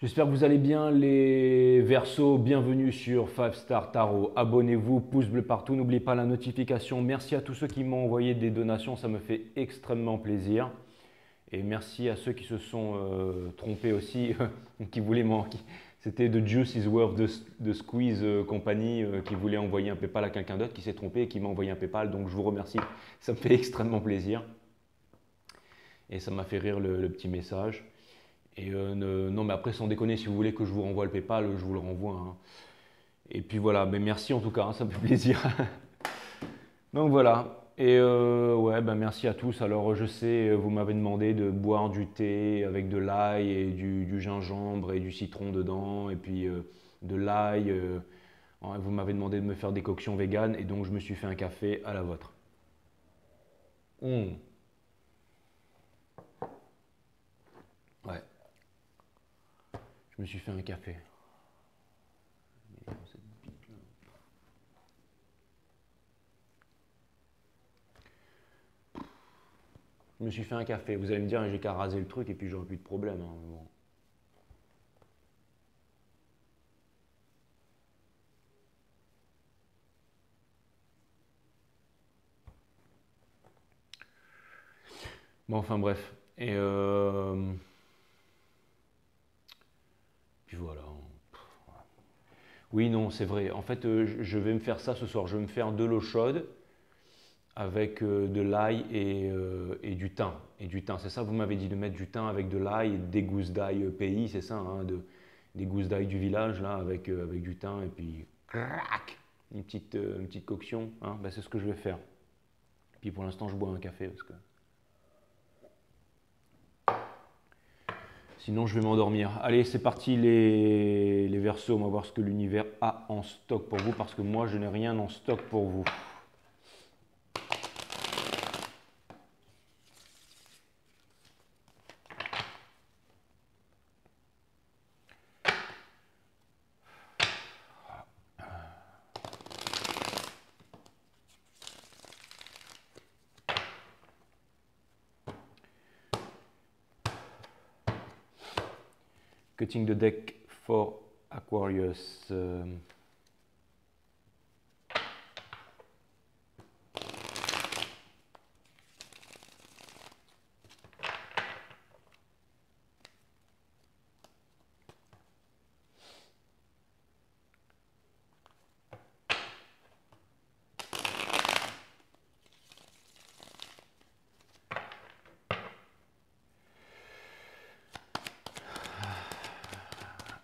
J'espère que vous allez bien les Verseaux, bienvenue sur 5 Star Tarot. Abonnez-vous, pouce bleu partout, n'oubliez pas la notification. Merci à tous ceux qui m'ont envoyé des donations, ça me fait extrêmement plaisir. Et merci à ceux qui se sont trompés aussi, qui voulaient C'était The Juice is Worth de Squeeze compagnie qui voulait envoyer un PayPal à quelqu'un d'autre qui s'est trompé et qui m'a envoyé un PayPal. Donc je vous remercie, ça me fait extrêmement plaisir. Et ça m'a fait rire le petit message. Et non, mais après, sans déconner, si vous voulez que je vous renvoie le PayPal, je vous le renvoie, hein. Et puis voilà, mais merci en tout cas, hein, ça me fait plaisir. Donc voilà. Et ouais, ben merci à tous. Alors je sais, vous m'avez demandé de boire du thé avec de l'ail et du gingembre et du citron dedans, et puis de l'ail. Vous m'avez demandé de me faire des coctions véganes, et donc je me suis fait un café à la vôtre. Mmh. Ouais, je me suis fait un café. Je me suis fait un café. Vous allez me dire, j'ai qu'à raser le truc et puis j'aurai plus de problème, hein, mais bon. Bon, enfin bref. Et puis voilà. Oui, non, c'est vrai. En fait, je vais me faire ça ce soir. Je vais me faire de l'eau chaude avec de l'ail et du thym. Et du thym, c'est ça, vous m'avez dit de mettre du thym avec de l'ail et des gousses d'ail pays, c'est ça, hein, des gousses d'ail du village, là, avec du thym et puis crac, une petite coction, hein. Ben, c'est ce que je vais faire. Puis pour l'instant, je bois un café parce que sinon je vais m'endormir. Allez, c'est parti les Verseaux, on va voir ce que l'univers a en stock pour vous parce que moi, je n'ai rien en stock pour vous. Cutting the deck for Aquarius.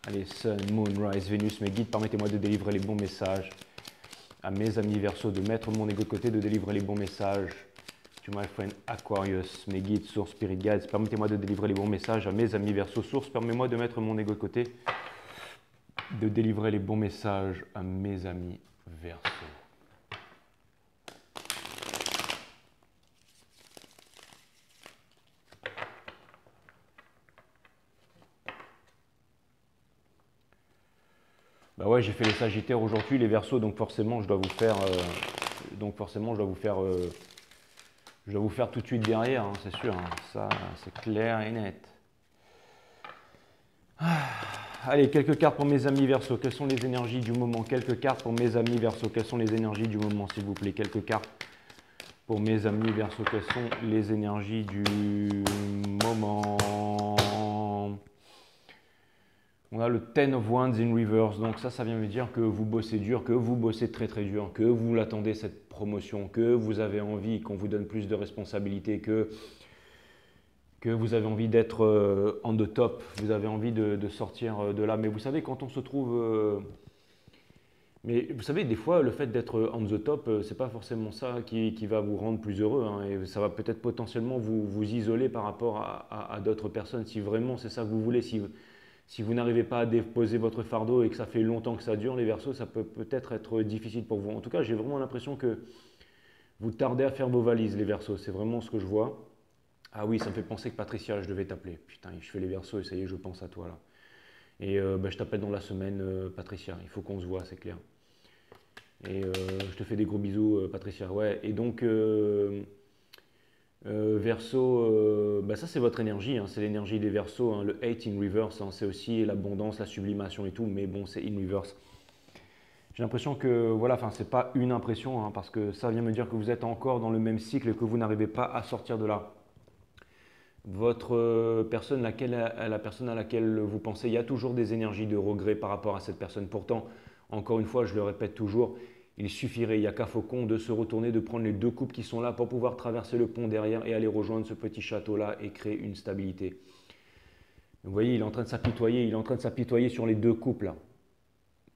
Allez, Sun, Moon, Rise, Vénus, mes guides, permettez-moi de délivrer les bons messages à mes amis Verseaux, de mettre mon ego de côté, de délivrer les bons messages. To my friend Aquarius, mes guides, sources, spirit guides, permettez-moi de délivrer les bons messages à mes amis Verseaux. Source, permets-moi de mettre mon ego de côté, de délivrer les bons messages à mes amis Verseaux. Bah ouais, j'ai fait les Sagittaires aujourd'hui, les Verseaux, donc forcément je dois vous faire, je dois vous faire tout de suite derrière, hein, c'est sûr, hein. Ça c'est clair et net. Allez, quelques cartes pour mes amis Verseaux. Quelles sont les énergies du moment? Quelques cartes pour mes amis Verseaux. Quelles sont les énergies du moment, s'il vous plaît? Quelques cartes pour mes amis Verseaux. Quelles sont les énergies du moment? On a le Ten of Wands in reverse. Donc ça vient me dire que vous bossez dur, que vous bossez très très dur, que vous l'attendez cette promotion, que vous avez envie qu'on vous donne plus de responsabilités, que vous avez envie d'être on the top, vous avez envie de sortir de là. Mais vous savez, quand on se trouve... mais vous savez, des fois, le fait d'être on the top, c'est pas forcément ça qui va vous rendre plus heureux, hein, et ça va peut-être potentiellement vous isoler par rapport à d'autres personnes. Si vraiment c'est ça que vous voulez, si vous n'arrivez pas à déposer votre fardeau et que ça fait longtemps que ça dure, les Verseaux, ça peut peut-être être difficile pour vous. En tout cas, j'ai vraiment l'impression que vous tardez à faire vos valises, les Verseaux. C'est vraiment ce que je vois. Ah oui, ça me fait penser que Patricia, je devais t'appeler. Putain, je fais les Verseaux et ça y est, je pense à toi là. Et bah, je t'appelle dans la semaine, Patricia. Il faut qu'on se voit, c'est clair. Et je te fais des gros bisous, Patricia. Ouais, et donc, Verseau, bah ça c'est votre énergie, hein, c'est l'énergie des Verseaux, hein, le hate in reverse, hein, c'est aussi l'abondance, la sublimation et tout, mais bon, c'est in reverse. J'ai l'impression que, voilà, enfin, c'est pas une impression, hein, parce que ça vient me dire que vous êtes encore dans le même cycle et que vous n'arrivez pas à sortir de là. Votre personne, la personne à laquelle vous pensez, il y a toujours des énergies de regret par rapport à cette personne. Pourtant, encore une fois, je le répète toujours, il suffirait, il n'y a qu'à Faucon, de se retourner, de prendre les deux couples qui sont là pour pouvoir traverser le pont derrière et aller rejoindre ce petit château-là et créer une stabilité. Vous voyez, il est en train de s'apitoyer, il est en train de s'apitoyer sur les deux couples là.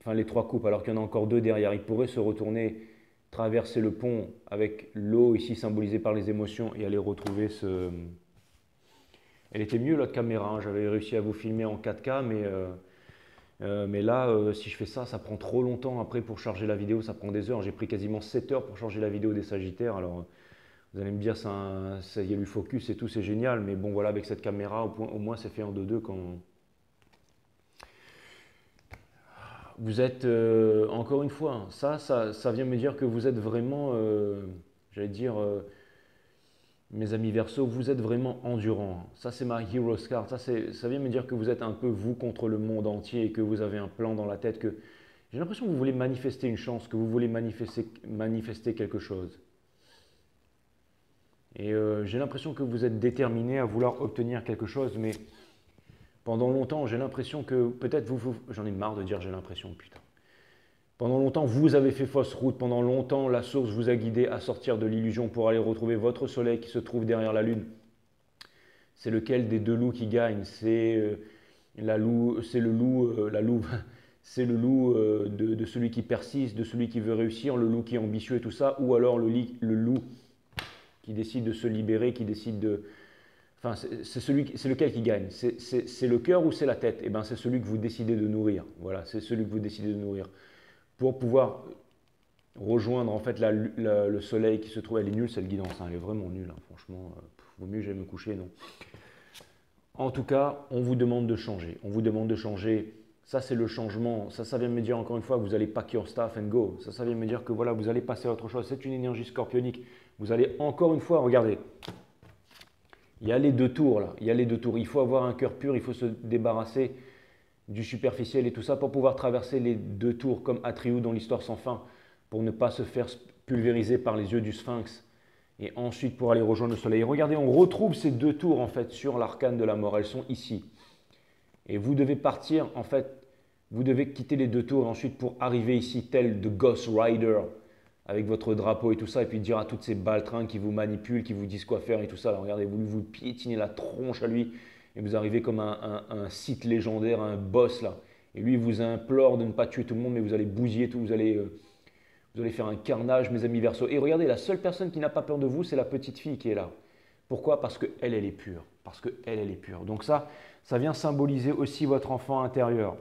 Enfin, les trois couples, alors qu'il y en a encore deux derrière. Il pourrait se retourner, traverser le pont avec l'eau ici symbolisée par les émotions et aller retrouver ce... Elle était mieux l'autre caméra, hein. J'avais réussi à vous filmer en 4K, mais là, si je fais ça, ça prend trop longtemps après pour charger la vidéo, ça prend des heures. J'ai pris quasiment 7 heures pour charger la vidéo des Sagittaires. Alors, vous allez me dire, il y a du focus et tout, c'est génial, mais bon, voilà, avec cette caméra, au moins, c'est fait en 2-2 quand... Vous êtes, encore une fois, hein, ça vient me dire que vous êtes vraiment, j'allais dire, mes amis Verseau, vous êtes vraiment endurant. Ça, c'est ma Hero's Card. Ça vient me dire que vous êtes un peu vous contre le monde entier et que vous avez un plan dans la tête. Que j'ai l'impression que vous voulez manifester une chance, que vous voulez manifester quelque chose. Et j'ai l'impression que vous êtes déterminé à vouloir obtenir quelque chose, mais pendant longtemps, j'ai l'impression que peut-être j'en ai marre de dire j'ai l'impression, putain. Pendant longtemps, vous avez fait fausse route. Pendant longtemps, la source vous a guidé à sortir de l'illusion pour aller retrouver votre soleil qui se trouve derrière la lune. C'est lequel des deux loups qui gagne? C'est la loup, c'est le loup, la louve. C'est le loup de celui qui persiste, de celui qui veut réussir, le loup qui est ambitieux et tout ça, ou alors le loup qui décide de se libérer, qui décide de... Enfin, c'est lequel qui gagne? C'est le cœur ou c'est la tête? Eh bien, c'est celui que vous décidez de nourrir. Voilà, c'est celui que vous décidez de nourrir. Pour pouvoir rejoindre en fait le soleil qui se trouve, elle est nulle cette guidance, hein, elle est vraiment nulle, hein, franchement, vaut mieux que j'aille me coucher, non. En tout cas, on vous demande de changer, on vous demande de changer, ça c'est le changement, ça vient me dire encore une fois que vous allez pack your stuff and go, ça vient me dire que voilà, vous allez passer à autre chose, c'est une énergie scorpionique, vous allez encore une fois, regardez, il y a les deux tours là, il y a les deux tours, il faut avoir un cœur pur, il faut se débarrasser du superficiel et tout ça pour pouvoir traverser les deux tours comme Atreyu dans l'histoire sans fin, pour ne pas se faire pulvériser par les yeux du sphinx et ensuite pour aller rejoindre le soleil. Regardez, on retrouve ces deux tours en fait sur l'arcane de la mort, elles sont ici. Et vous devez partir en fait, vous devez quitter les deux tours ensuite pour arriver ici tel de Ghost Rider avec votre drapeau et tout ça et puis dire à toutes ces baltringues qui vous manipulent, qui vous disent quoi faire et tout ça. Alors regardez, vous piétinez la tronche à lui. Et vous arrivez comme un site légendaire, un boss là. Et lui, il vous implore de ne pas tuer tout le monde, mais vous allez bousiller tout, vous allez faire un carnage, mes amis Verseau. Et regardez, la seule personne qui n'a pas peur de vous, c'est la petite fille qui est là. Pourquoi? Parce qu'elle, elle est pure. Parce qu'elle, elle est pure. Donc ça vient symboliser aussi votre enfant intérieur.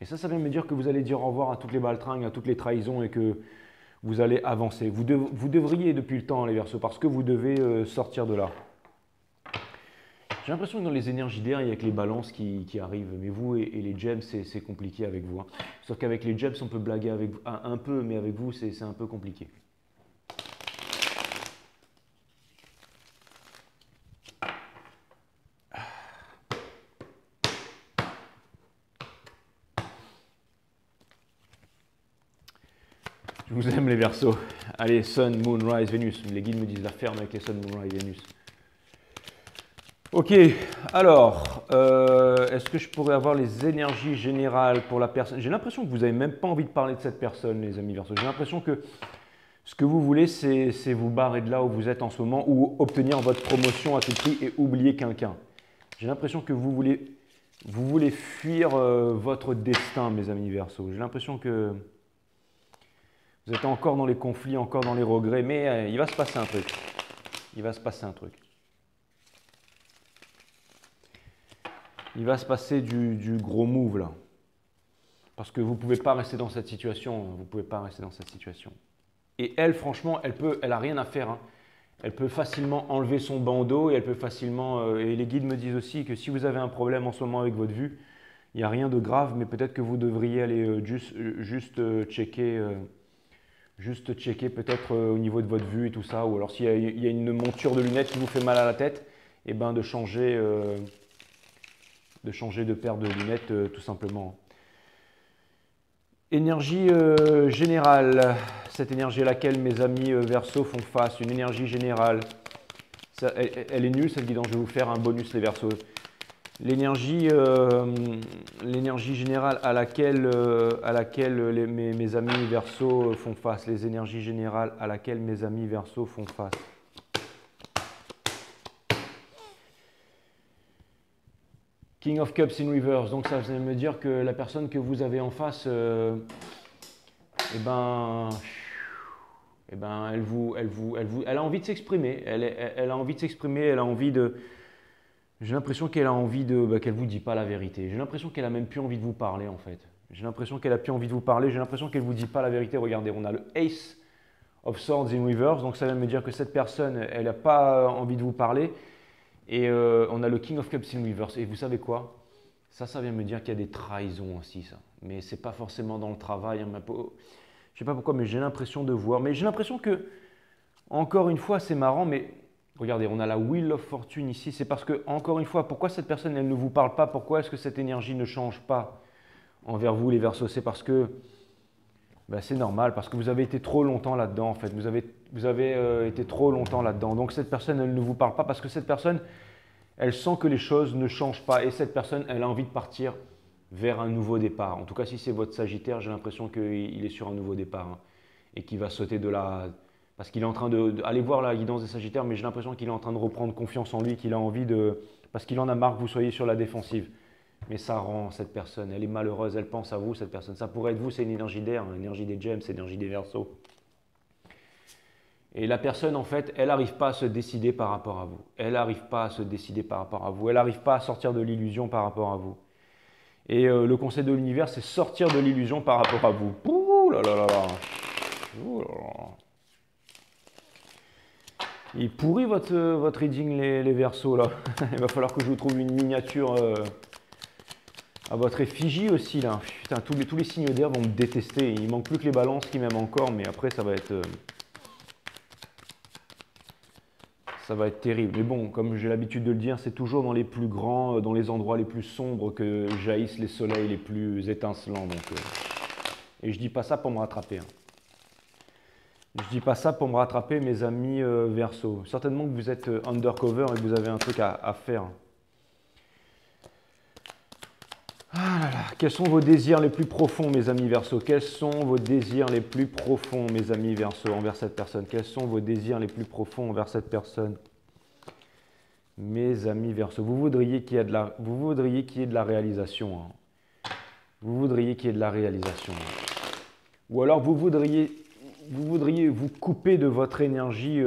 Et ça vient me dire que vous allez dire au revoir à toutes les baltringues, à toutes les trahisons et que vous allez avancer. Vous devriez depuis le temps, les Verseaux, parce que vous devez sortir de là. J'ai l'impression que dans les énergies d'air, il y a que les balances qui arrivent. Mais vous et les gems, c'est compliqué avec vous, hein. Sauf qu'avec les gems, on peut blaguer avec vous, un peu, mais avec vous, c'est un peu compliqué. Je vous aime les Verseaux. Allez, Sun, Moon, Rise, Vénus. Les guides me disent la ferme avec les Sun, Moon, Rise, Vénus. Ok, alors, est-ce que je pourrais avoir les énergies générales pour la personne? J'ai l'impression que vous n'avez même pas envie de parler de cette personne, les amis Verseaux. J'ai l'impression que ce que vous voulez, c'est vous barrer de là où vous êtes en ce moment ou obtenir votre promotion à tout prix et oublier quelqu'un. J'ai l'impression que vous voulez fuir votre destin, mes amis Verseaux. J'ai l'impression que vous êtes encore dans les conflits, encore dans les regrets, mais il va se passer un truc. Il va se passer un truc. Il va se passer du gros move là. Parce que vous ne pouvez pas rester dans cette situation. Vous ne pouvez pas rester dans cette situation. Et elle, franchement, elle n'a rien à faire, hein. Elle peut facilement enlever son bandeau et elle peut facilement... et les guides me disent aussi que si vous avez un problème en ce moment avec votre vue, il n'y a rien de grave, mais peut-être que vous devriez aller juste checker Juste checker peut-être au niveau de votre vue et tout ça, ou alors s'il y a une monture de lunettes qui vous fait mal à la tête, et ben de changer de paire de lunettes tout simplement. Énergie générale, cette énergie à laquelle mes amis Verseau font face, une énergie générale. Ça, elle est nulle cette guidance, je vais vous faire un bonus les Verseaux. L'énergie générale à laquelle mes amis Verseau font face, les énergies générales à laquelle mes amis Verseau font face. King of Cups in reverse, donc ça veut me dire que la personne que vous avez en face, elle a envie de s'exprimer, elle a envie de s'exprimer, elle a envie de... J'ai l'impression qu'elle a envie de... qu'elle ne vous dit pas la vérité. J'ai l'impression qu'elle a même plus envie de vous parler en fait. J'ai l'impression qu'elle a plus envie de vous parler, j'ai l'impression qu'elle ne vous dit pas la vérité. Regardez, on a le Ace of Swords in reverse, donc ça vient me dire que cette personne, elle n'a pas envie de vous parler. Et on a le King of Cups in reverse. Et vous savez quoi? Ça vient me dire qu'il y a des trahisons aussi, ça. Mais c'est pas forcément dans le travail. Hein, je sais pas pourquoi, mais j'ai l'impression de voir. Mais j'ai l'impression que, encore une fois, c'est marrant, mais regardez, on a la Wheel of Fortune ici. C'est parce que, encore une fois, pourquoi cette personne, elle ne vous parle pas? Pourquoi est-ce que cette énergie ne change pas envers vous, les Verseaux? C'est parce que c'est normal, parce que vous avez été trop longtemps là-dedans, en fait. Vous avez été trop longtemps là-dedans. Donc, cette personne, elle ne vous parle pas parce que cette personne, elle sent que les choses ne changent pas. Et cette personne, elle a envie de partir vers un nouveau départ. En tout cas, si c'est votre Sagittaire, j'ai l'impression qu'il est sur un nouveau départ hein, et qu'il va sauter de la... Parce qu'il est en train aller voir la guidance des Sagittaires, mais j'ai l'impression qu'il est en train de reprendre confiance en lui, qu'il a envie de... Parce qu'il en a marre que vous soyez sur la défensive. Mais ça rend cette personne, elle est malheureuse, elle pense à vous, cette personne. Ça pourrait être vous, c'est une énergie d'air, une énergie des Gems, c'est l'énergie des Verseaux. Et la personne, en fait, elle n'arrive pas à se décider par rapport à vous. Elle n'arrive pas à se décider par rapport à vous. Elle n'arrive pas à sortir de l'illusion par rapport à vous. Et le conseil de l'univers, c'est sortir de l'illusion par rapport à vous. Ouh là là là là. Ouh là là. Il pourrit votre reading, les Verseaux, là. Il va falloir que je vous trouve une miniature à votre effigie aussi, là. Putain, tous les signes d'air vont me détester. Il manque plus que les balances qui m'aiment encore, mais après, ça va être... ça va être terrible. Mais bon, comme j'ai l'habitude de le dire, c'est toujours dans les plus grands, dans les endroits les plus sombres que jaillissent les soleils les plus étincelants. Donc, et je dis pas ça pour me rattraper. Hein. Je dis pas ça pour me rattraper, mes amis Verseau. Certainement que vous êtes undercover et que vous avez un truc à faire. Ah là là, quels sont vos désirs les plus profonds, mes amis Verseau? Quels sont vos désirs les plus profonds, mes amis Verseau, envers cette personne? Quels sont vos désirs les plus profonds envers cette personne? Mes amis Verseau, vous voudriez qu'il y ait de la réalisation. Hein. Vous voudriez qu'il y ait de la réalisation. Hein. Ou alors vous voudriez vous couper de votre énergie.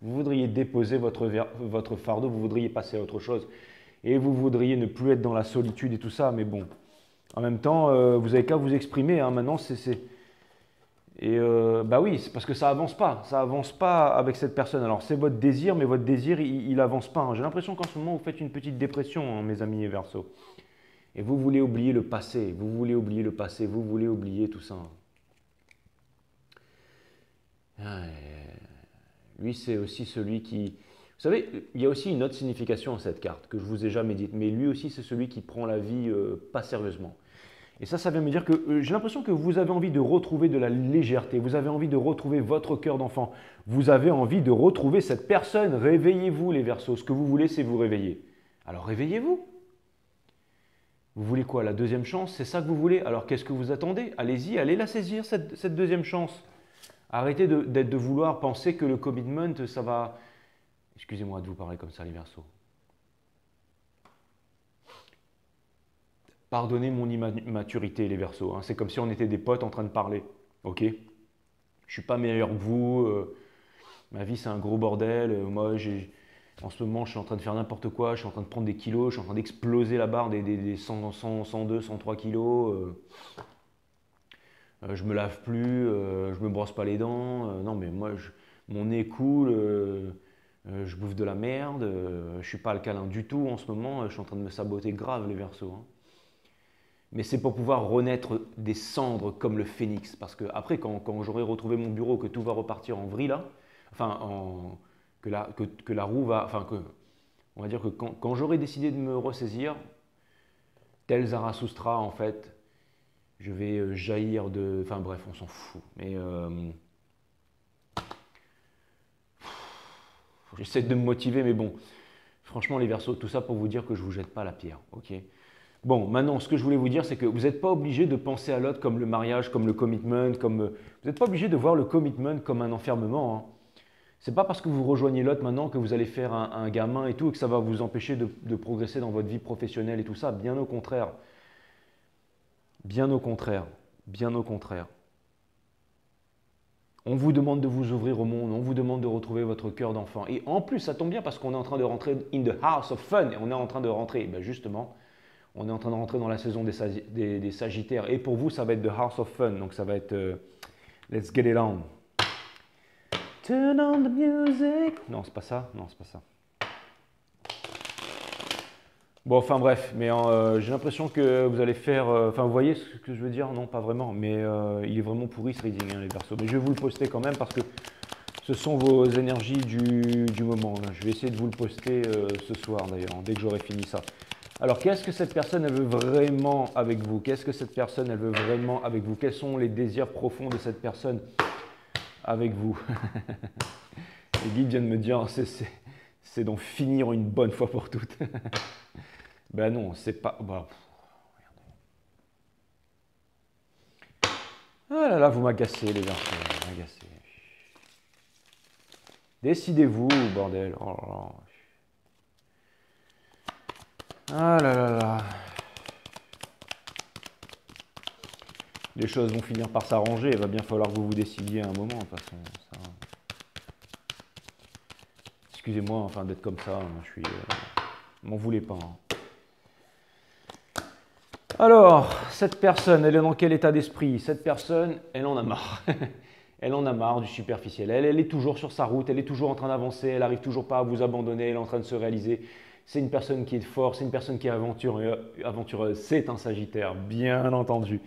Vous voudriez déposer votre fardeau, vous voudriez passer à autre chose. Et vous voudriez ne plus être dans la solitude et tout ça, mais bon. En même temps, vous n'avez qu'à vous exprimer. Hein. Maintenant, Et oui, c'est parce que ça avance pas avec cette personne. Alors c'est votre désir, mais votre désir, il avance pas. Hein. J'ai l'impression qu'en ce moment, vous faites une petite dépression, hein, mes amis Verseau. Et vous voulez oublier le passé, vous voulez oublier tout ça. Lui, c'est aussi celui qui... Vous savez, il y a aussi une autre signification à cette carte que je vous ai jamais dite, mais lui aussi, c'est celui qui prend la vie pas sérieusement. Et ça vient me dire que j'ai l'impression que vous avez envie de retrouver de la légèreté, vous avez envie de retrouver votre cœur d'enfant, vous avez envie de retrouver cette personne. Réveillez-vous les Verseaux, ce que vous voulez c'est vous réveiller. Alors réveillez-vous. Vous voulez quoi? La deuxième chance? C'est ça que vous voulez? Alors qu'est-ce que vous attendez? Allez-y, allez la saisir cette deuxième chance. Arrêtez de vouloir penser que le commitment, ça va... Excusez-moi de vous parler comme ça les Verseaux. Pardonnez mon immaturité, les Verseaux. Hein. C'est comme si on était des potes en train de parler. Ok? Je ne suis pas meilleur que vous. Ma vie, c'est un gros bordel. En ce moment, je suis en train de faire n'importe quoi. Je suis en train de prendre des kilos. Je suis en train d'exploser la barre des 100, 102, 103 kilos. Je me lave plus. Je me brosse pas les dents. Non, mais moi, mon nez coule. Je bouffe de la merde. Je ne suis pas alcalin du tout en ce moment. Je suis en train de me saboter grave, les Verseaux. Hein. mais c'est pour pouvoir renaître des cendres comme le phénix. Parce que après, quand j'aurai retrouvé mon bureau, que tout va repartir en vrille, là, enfin, que la roue va, enfin, on va dire que quand j'aurai décidé de me ressaisir, tel Zarathustra, en fait, je vais jaillir de, enfin bref, on s'en fout. Mais j'essaie de me motiver, mais bon, franchement, les Verseaux, tout ça pour vous dire que je ne vous jette pas la pierre, ok? Bon, maintenant, ce que je voulais vous dire, c'est que vous n'êtes pas obligé de penser à l'autre comme le mariage, comme le commitment, vous n'êtes pas obligé de voir le commitment comme un enfermement, hein. C'est pas parce que vous rejoignez l'autre maintenant que vous allez faire un gamin et tout, et que ça va vous empêcher de progresser dans votre vie professionnelle et tout ça. Bien au contraire. Bien au contraire. Bien au contraire. On vous demande de vous ouvrir au monde, on vous demande de retrouver votre cœur d'enfant. Et en plus, ça tombe bien parce qu'on est en train de rentrer in the house of fun. Et on est en train de rentrer, ben justement, on est en train de rentrer dans la saison des Sagittaires. Et pour vous, ça va être the house of fun. Donc ça va être let's get it on. Turn on the music. Non, c'est pas ça. Non, c'est pas ça. Bon, enfin bref, mais j'ai l'impression que vous allez faire... Enfin, vous voyez ce que je veux dire? Non, pas vraiment, mais il est vraiment pourri ce reading, hein, les Verseaux. Mais je vais vous le poster quand même parce que ce sont vos énergies du moment. Je vais essayer de vous le poster ce soir d'ailleurs, dès que j'aurai fini ça. Alors, qu'est-ce que cette personne, elle veut vraiment avec vous? Qu'est-ce que cette personne, elle veut vraiment avec vous? Quels sont les désirs profonds de cette personne avec vous? Les guides viennent me dire, c'est d'en finir une bonne fois pour toutes. Ben non, c'est pas... Bah, ah là là, vous m'agacez les Verseaux, vous m'agacez. Décidez-vous, bordel. Oh là là. Ah là là là. Les choses vont finir par s'arranger. Il va bien falloir que vous vous décidiez à un moment, de toute façon. Ça... Excusez-moi enfin, d'être comme ça. Je suis... m'en voulez pas. Hein. Alors, cette personne, elle est dans quel état d'esprit? Cette personne, elle en a marre. Elle en a marre du superficiel. Elle est toujours sur sa route. Elle est toujours en train d'avancer. Elle n'arrive toujours pas à vous abandonner. Elle est en train de se réaliser. C'est une personne qui est forte. C'est une personne qui est aventureuse. C'est un Sagittaire, bien entendu.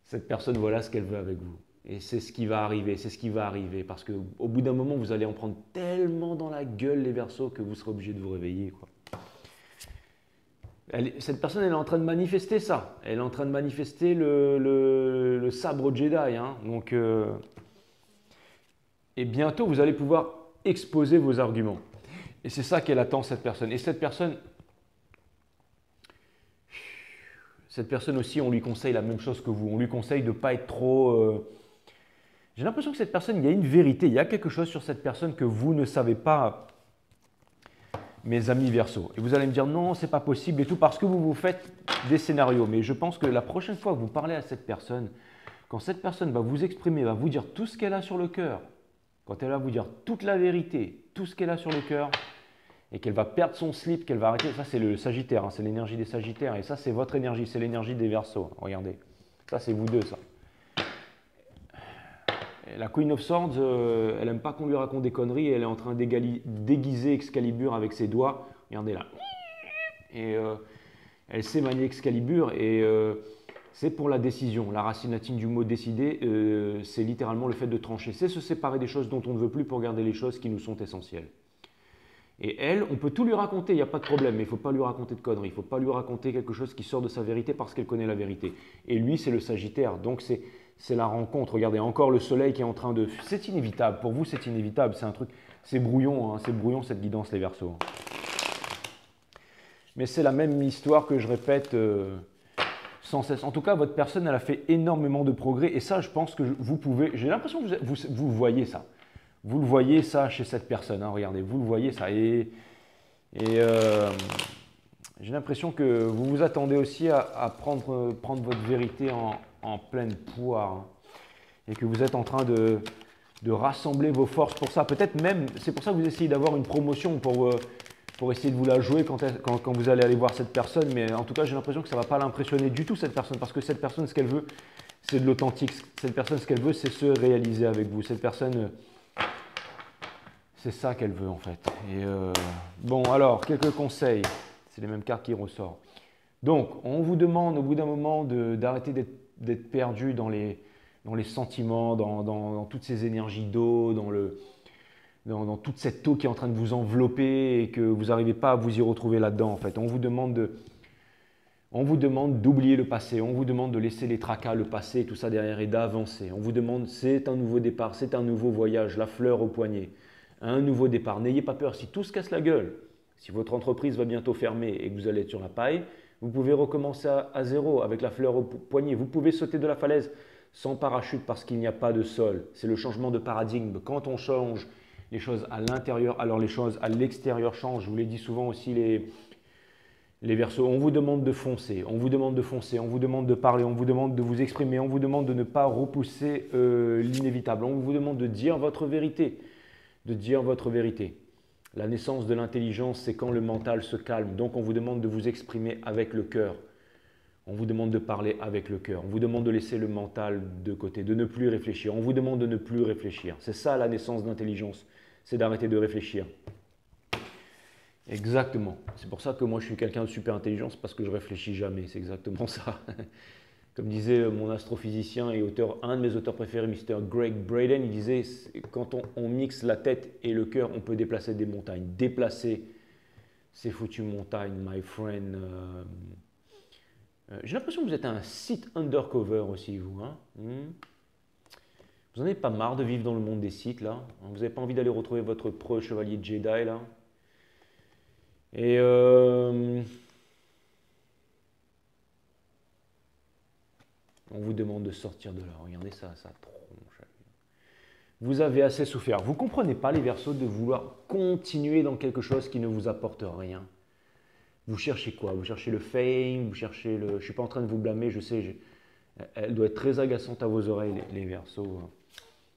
Cette personne, voilà ce qu'elle veut avec vous. Et c'est ce qui va arriver, c'est ce qui va arriver. Parce qu'au bout d'un moment, vous allez en prendre tellement dans la gueule, les Verseaux, que vous serez obligé de vous réveiller, quoi. Cette personne, elle est en train de manifester ça. Elle est en train de manifester le sabre Jedi. Hein. Donc, et bientôt, vous allez pouvoir exposer vos arguments. Et c'est ça qu'elle attend, cette personne. Et cette personne aussi, on lui conseille la même chose que vous. On lui conseille de ne pas être trop... J'ai l'impression que cette personne, il y a une vérité, il y a quelque chose sur cette personne que vous ne savez pas, mes amis Verseaux. Et vous allez me dire non, c'est pas possible et tout, parce que vous vous faites des scénarios. Mais je pense que la prochaine fois que vous parlez à cette personne, quand cette personne va vous exprimer, va vous dire tout ce qu'elle a sur le cœur, quand elle va vous dire toute la vérité, tout ce qu'elle a sur le cœur, et qu'elle va perdre son slip, qu'elle va arrêter, ça c'est le Sagittaire, hein, c'est l'énergie des Sagittaires, et ça c'est votre énergie, c'est l'énergie des Verseaux. Regardez, ça c'est vous deux, ça. Et la Queen of Swords, elle n'aime pas qu'on lui raconte des conneries, elle est en train d'aiguiser Excalibur avec ses doigts. Regardez là. Et elle sait manier Excalibur, et c'est pour la décision. La racine latine du mot décider, c'est littéralement le fait de trancher. C'est se séparer des choses dont on ne veut plus pour garder les choses qui nous sont essentielles. Et elle, on peut tout lui raconter, il n'y a pas de problème, mais il ne faut pas lui raconter de conneries, il ne faut pas lui raconter quelque chose qui sort de sa vérité parce qu'elle connaît la vérité. Et lui, c'est le Sagittaire, donc c'est la rencontre. Regardez, encore le soleil qui est en train de... C'est inévitable, pour vous c'est inévitable, c'est un truc... C'est brouillon, hein, c'est brouillon cette guidance, les Verseaux. Mais c'est la même histoire que je répète sans cesse. En tout cas, votre personne, elle a fait énormément de progrès, et ça, je pense que vous pouvez... J'ai l'impression que vous voyez ça. Vous le voyez ça chez cette personne, hein, regardez, vous le voyez ça. Et j'ai l'impression que vous vous attendez aussi à prendre votre vérité en pleine poire. Hein, et que vous êtes en train de rassembler vos forces pour ça. Peut-être même, c'est pour ça que vous essayez d'avoir une promotion pour essayer de vous la jouer quand vous allez aller voir cette personne. Mais en tout cas, j'ai l'impression que ça ne va pas l'impressionner du tout, cette personne. Parce que cette personne, ce qu'elle veut, c'est de l'authentique. Cette personne, ce qu'elle veut, c'est se réaliser avec vous. Cette personne... C'est ça qu'elle veut en fait. Et bon, alors, quelques conseils. C'est les mêmes cartes qui ressortent. Donc, on vous demande au bout d'un moment d'arrêter d'être perdu dans les sentiments, dans toutes ces énergies d'eau, dans toute cette eau qui est en train de vous envelopper et que vous n'arrivez pas à vous y retrouver là-dedans. En fait, on vous demande d'oublier le passé, on vous demande de laisser les tracas, le passé, tout ça derrière et d'avancer. On vous demande, c'est un nouveau départ, c'est un nouveau voyage, la fleur au poignet, un nouveau départ. N'ayez pas peur, si tout se casse la gueule, si votre entreprise va bientôt fermer et que vous allez être sur la paille, vous pouvez recommencer à zéro avec la fleur au poignet. Vous pouvez sauter de la falaise sans parachute parce qu'il n'y a pas de sol. C'est le changement de paradigme. Quand on change les choses à l'intérieur, alors les choses à l'extérieur changent. Je vous l'ai dit souvent aussi, les Verseaux, on vous demande de foncer, on vous demande de foncer, on vous demande de parler, on vous demande de vous exprimer, on vous demande de ne pas repousser l'inévitable, on vous demande de dire votre vérité, de dire votre vérité. La naissance de l'intelligence, c'est quand le mental se calme. Donc, on vous demande de vous exprimer avec le cœur. On vous demande de parler avec le cœur. On vous demande de laisser le mental de côté, de ne plus réfléchir. On vous demande de ne plus réfléchir. C'est ça la naissance d'intelligence, c'est d'arrêter de réfléchir. Exactement. C'est pour ça que moi, je suis quelqu'un de super intelligent, c'est parce que je réfléchis jamais. C'est exactement ça. Comme disait mon astrophysicien et un de mes auteurs préférés, Mr. Greg Braden, il disait quand on mixe la tête et le cœur, on peut déplacer des montagnes. Déplacer ces foutues montagnes, my friend. J'ai l'impression que vous êtes un site undercover aussi, vous. Hein. Vous n'en avez pas marre de vivre dans le monde des sites, là? Vous n'avez pas envie d'aller retrouver votre pro chevalier Jedi, là? Et on vous demande de sortir de là. Regardez ça, ça tronche. Vous avez assez souffert. Vous ne comprenez pas, les Verseaux, de vouloir continuer dans quelque chose qui ne vous apporte rien. Vous cherchez quoi? Vous cherchez le fame, vous cherchez le... Je ne suis pas en train de vous blâmer, je sais, elle doit être très agaçante à vos oreilles, les Verseaux.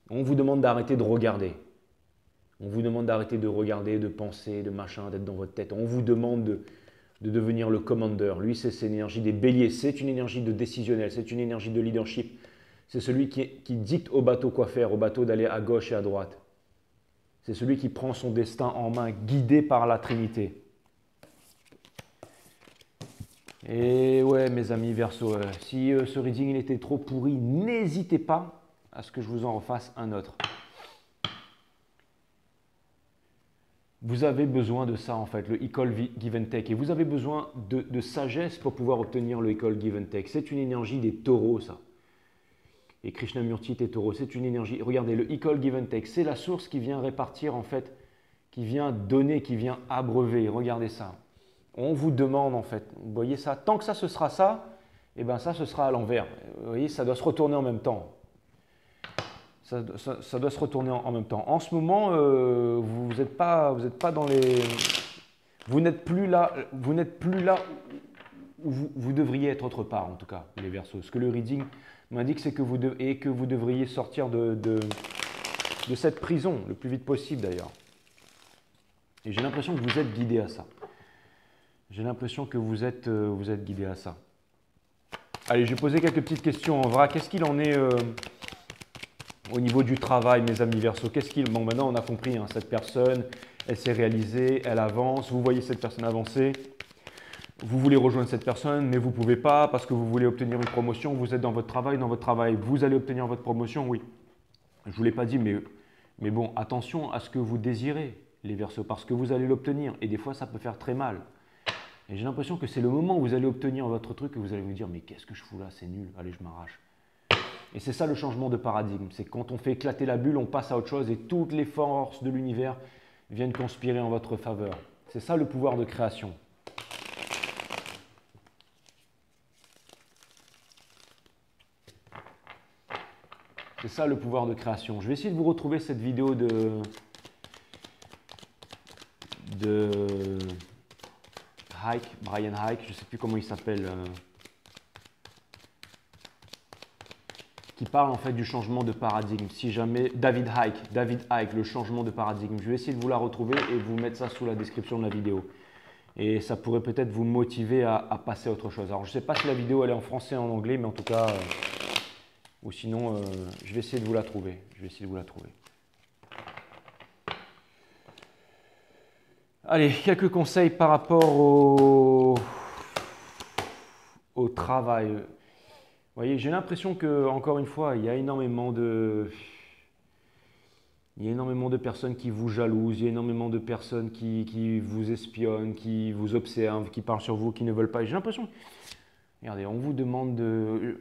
On vous demande d'arrêter de regarder. On vous demande d'arrêter de regarder, de penser, de machin, d'être dans votre tête. On vous demande de devenir le commander. Lui, c'est cette énergie des béliers. C'est une énergie de décisionnel, c'est une énergie de leadership. C'est celui qui dicte au bateau quoi faire, au bateau d'aller à gauche et à droite. C'est celui qui prend son destin en main, guidé par la Trinité. Et ouais, mes amis Verseaux, si ce reading il était trop pourri, n'hésitez pas à ce que je vous en refasse un autre. Vous avez besoin de ça en fait, le Equal Give and Take. Et vous avez besoin de sagesse pour pouvoir obtenir le Equal Give and Take. C'est une énergie des taureaux, ça. Et Krishnamurti était taureau. C'est une énergie. Regardez, le Equal Give and Take, c'est la source qui vient répartir en fait, qui vient donner, qui vient abreuver. Regardez ça. On vous demande en fait, vous voyez ça, tant que ça ce sera ça, et bien ça ce sera à l'envers. Vous voyez, ça doit se retourner en même temps. Ça doit se retourner en même temps. En ce moment, vous n'êtes pas dans les... Vous n'êtes plus là où vous devriez être autre part, en tout cas, les Verseaux. Ce que le reading m'indique, c'est que vous devriez sortir de cette prison, le plus vite possible d'ailleurs. Et j'ai l'impression que vous êtes guidé à ça. J'ai l'impression que vous êtes guidé à ça. Allez, je vais poser quelques petites questions en vrac. Qu'est-ce qu'il en est... au niveau du travail, mes amis Verseaux, bon, maintenant on a compris, hein, cette personne, elle s'est réalisée, elle avance, vous voyez cette personne avancer, vous voulez rejoindre cette personne, mais vous ne pouvez pas parce que vous voulez obtenir une promotion, vous êtes dans votre travail, vous allez obtenir votre promotion, oui. Je ne vous l'ai pas dit, mais bon, attention à ce que vous désirez, les Verseaux, parce que vous allez l'obtenir, et des fois ça peut faire très mal. Et j'ai l'impression que c'est le moment où vous allez obtenir votre truc que vous allez vous dire, mais qu'est-ce que je fous là, c'est nul, allez, je m'arrache. Et c'est ça le changement de paradigme, c'est quand on fait éclater la bulle, on passe à autre chose et toutes les forces de l'univers viennent conspirer en votre faveur. C'est ça le pouvoir de création. C'est ça le pouvoir de création. Je vais essayer de vous retrouver cette vidéo de Brian Hike, je ne sais plus comment il s'appelle. Qui parle en fait du changement de paradigme. Si jamais David Icke, le changement de paradigme. Je vais essayer de vous la retrouver et vous mettre ça sous la description de la vidéo. Et ça pourrait peut-être vous motiver à passer à autre chose. Alors je ne sais pas si la vidéo elle est en français ou en anglais, mais en tout cas, ou sinon, je vais essayer de vous la trouver. Allez, quelques conseils par rapport au travail. Vous voyez, j'ai l'impression que, encore une fois, il y a énormément de personnes qui vous jalousent, il y a énormément de personnes qui vous espionnent, qui vous observent, qui parlent sur vous, qui ne veulent pas. J'ai l'impression, regardez, on vous demande de...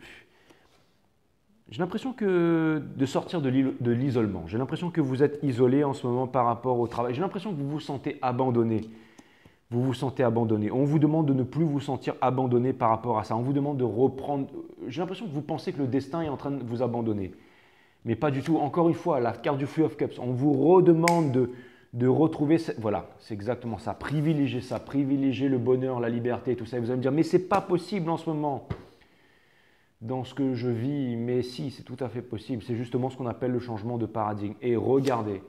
J'ai l'impression que de sortir de l'isolement. J'ai l'impression que vous êtes isolé en ce moment par rapport au travail. J'ai l'impression que vous vous sentez abandonné. Vous vous sentez abandonné. On vous demande de ne plus vous sentir abandonné par rapport à ça. On vous demande de reprendre. J'ai l'impression que vous pensez que le destin est en train de vous abandonner. Mais pas du tout. Encore une fois, la carte du Three of Cups. On vous redemande de retrouver. Voilà, c'est exactement ça. Privilégier ça. Privilégier le bonheur, la liberté, tout ça. Et vous allez me dire, mais c'est pas possible en ce moment dans ce que je vis. Mais si, c'est tout à fait possible. C'est justement ce qu'on appelle le changement de paradigme. Et regardez,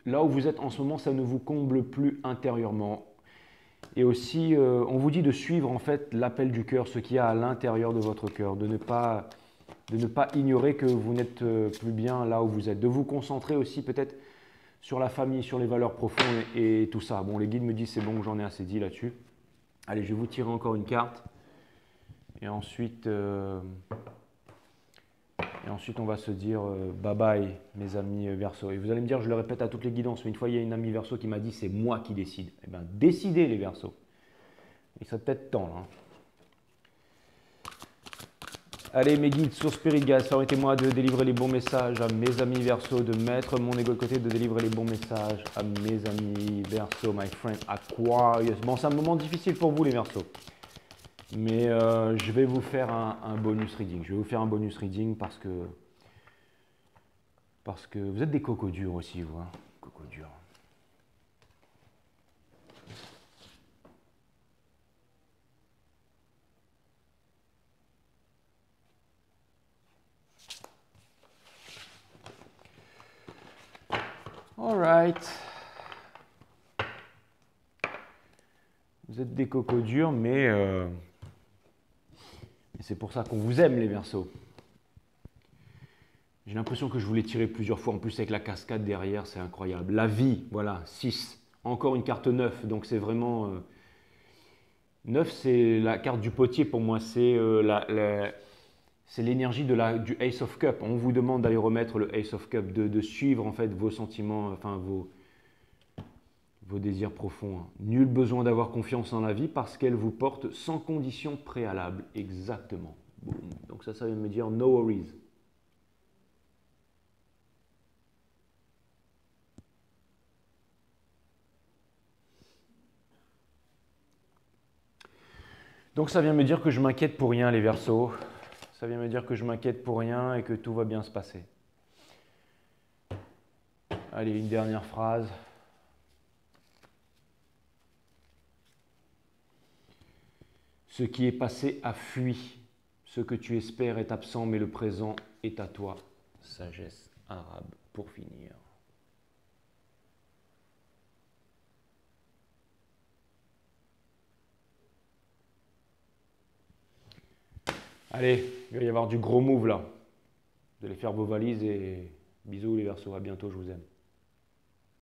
là où vous êtes en ce moment, ça ne vous comble plus intérieurement. Et aussi, on vous dit de suivre en fait l'appel du cœur, ce qu'il y a à l'intérieur de votre cœur, de ne pas ignorer que vous n'êtes plus bien là où vous êtes, de vous concentrer aussi peut-être sur la famille, sur les valeurs profondes et tout ça. Bon, les guides me disent c'est bon, j'en ai assez dit là-dessus. Allez, je vais vous tirer encore une carte et ensuite on va se dire bye bye mes amis Verseau. Et vous allez me dire, je le répète à toutes les guidances, mais une fois il y a une amie Verseau qui m'a dit c'est moi qui décide. Eh bien décidez les Verseaux. Il serait peut-être temps là. Allez mes guides, source Spirit Guides, permettez-moi de délivrer les bons messages à mes amis Verseau, de mettre mon ego de côté, de délivrer les bons messages à mes amis Verseau, my friend Aquarius. Bon, c'est un moment difficile pour vous les Verseaux. Mais je vais vous faire un bonus reading. Je vais vous faire un bonus reading parce que vous êtes des cocos durs aussi, vous. Hein, cocos durs. All right. Vous êtes des cocos durs, mais c'est pour ça qu'on vous aime, les Verseaux. J'ai l'impression que je vous l'ai tiré plusieurs fois. En plus, avec la cascade derrière, c'est incroyable. La vie, voilà, 6. Encore une carte 9. Donc, c'est vraiment... 9, c'est la carte du potier pour moi. C'est l'énergie du Ace of Cup. On vous demande d'aller remettre le Ace of Cup, de suivre en fait vos sentiments, enfin vos désirs profonds. Hein. Nul besoin d'avoir confiance en la vie parce qu'elle vous porte sans condition préalable. Exactement. Boum. Donc ça vient de me dire no worries. Donc ça vient me dire que je m'inquiète pour rien les Verseaux. Ça vient me dire que je m'inquiète pour rien et que tout va bien se passer. Allez, une dernière phrase. Ce qui est passé a fui. Ce que tu espères est absent, mais le présent est à toi. Sagesse arabe pour finir. Allez, il va y avoir du gros move là. Vous allez faire vos valises et bisous les Verseaux, à bientôt, je vous aime.